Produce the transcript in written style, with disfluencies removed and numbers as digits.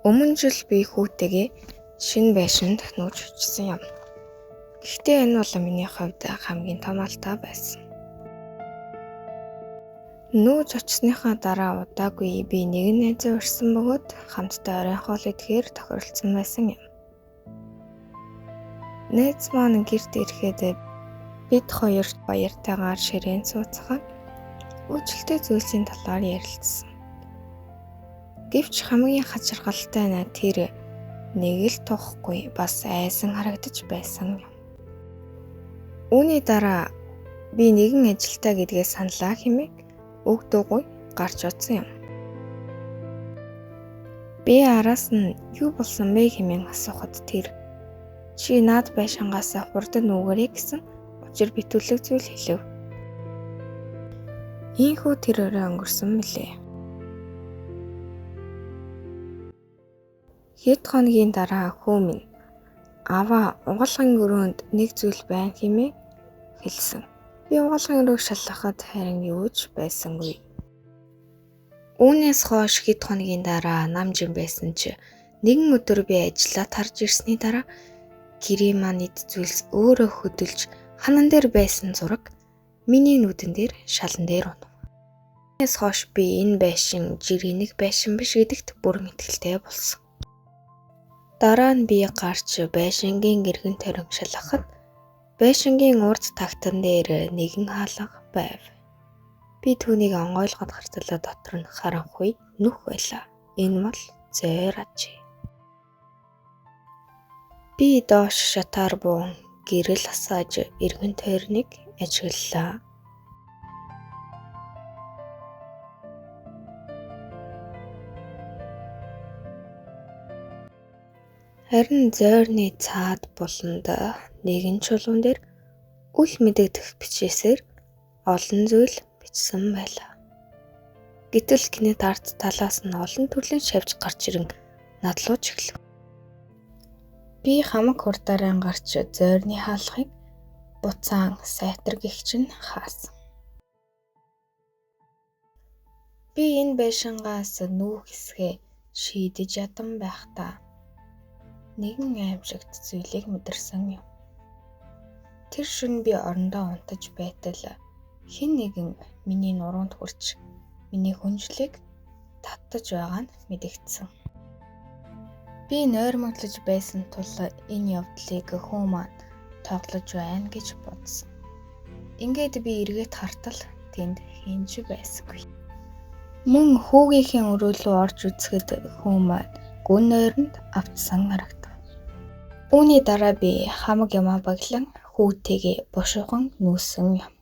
Өмнө жил би хүүтэйгээ шинэ байшинд нүүж очсон юм. Гэхдээ энэ бол миний хувьд хамгийн том алдаа байсан. Нүүж очсныхаа дараа удаагүй би нэгэн найзаа урьсан бөгөөд хамтдаа оройн хоол идэхээр тохиролцсон байсан юм. Найз маань гэрт ирэхэд бид хоёр баяртайгаар ширээнд сууцгаад үйлчлэлтэй зүйлсийн талаар ярилцсан. Гэвч хамгийн хачиргалтай нь тэр нэг л тоохгүй бас айсан харагдаж байсан юм. Үүний дараа би нэгэн ажилтаа гэдгээ саналаа хэмээн өгдөггүй гарч утсан юм. Би араас нь юу болсон бэ хэмээн асуухад тэр чи наад байшингаас хурдан нүгээрэй гэсэн учир битүүлэг зүйл хэлв. Ийхүү тэр өрөө өнгөрсөн мөлий. Хэд хоногийн дараа хүү минь аваа угаалгын өрөөнд нэг зүйл байна хэмээн хэлсэн. Би угаалгын өрөөг шалгахад харин юу ч байсангүй. Үүнээс хойш хэд хоногийн дараа намжин байсан чи нэгэн өдөр би ажиллаад харж ирсний дараа гэрээ маань эд зүйлс өөрөө хөдөлж ханан дээр байсан зураг миний нүдэн дээр шалан дээр унав. Үүнээс хойш би энэ байшин жиргэнийг байшин биш гэдэгт бүрэн итгэлтэй болсон. Дараа нь би гарч байшингийн гэргэн тойрон шалгахад байшингийн урд тагтан дээр нэгэн хаалга байв. Би түүнийг онгойлгоод харцлаа дотор нь харанхуй нүх байлаа. Энэ бол зөөр аж. Би доош шатаар буун гэрэл асааж эргэн тойрныг ажиглалаа. Харин зойрны цаад буланд нэгэн чулуун дээр үл мэдэгдэх бичээсээр олон зүйл бичсэн байлаа. Гэтэл гинэт ард талаас нь олон төрлийн шавж гарч ирэн надлуу чиглэв. Би хамаг хурдаараа гарч зойрны хаалгыг буцаан сайтар гихч нь хаасан. Би энэ байшингаас нүүх хэсгээ шийдэж ядан байхдаа нэгэн аимшигт зүйлийг мэдэрсэн юм. Тэр шөнө би орондоо унтаж байтал хэн нэгэн миний нуруунд хурж миний хүнжлийг татаж байгаа нь мэдэгдсэн. Би нойрмоглож байсан тул энэ явдлыг хүү маань тоглож байна гэж бодсон. Ингээд би эргээд хартал тэнд хинж байсангүй. Мөн хүүгийнхээ өрөөлөө орж үзэхэд хүү маань гүн нойронд автсан харагдав. Үүний дараа би хамаг ямаа баглан хүүтэйгээ бушуухан нүүсэн юм.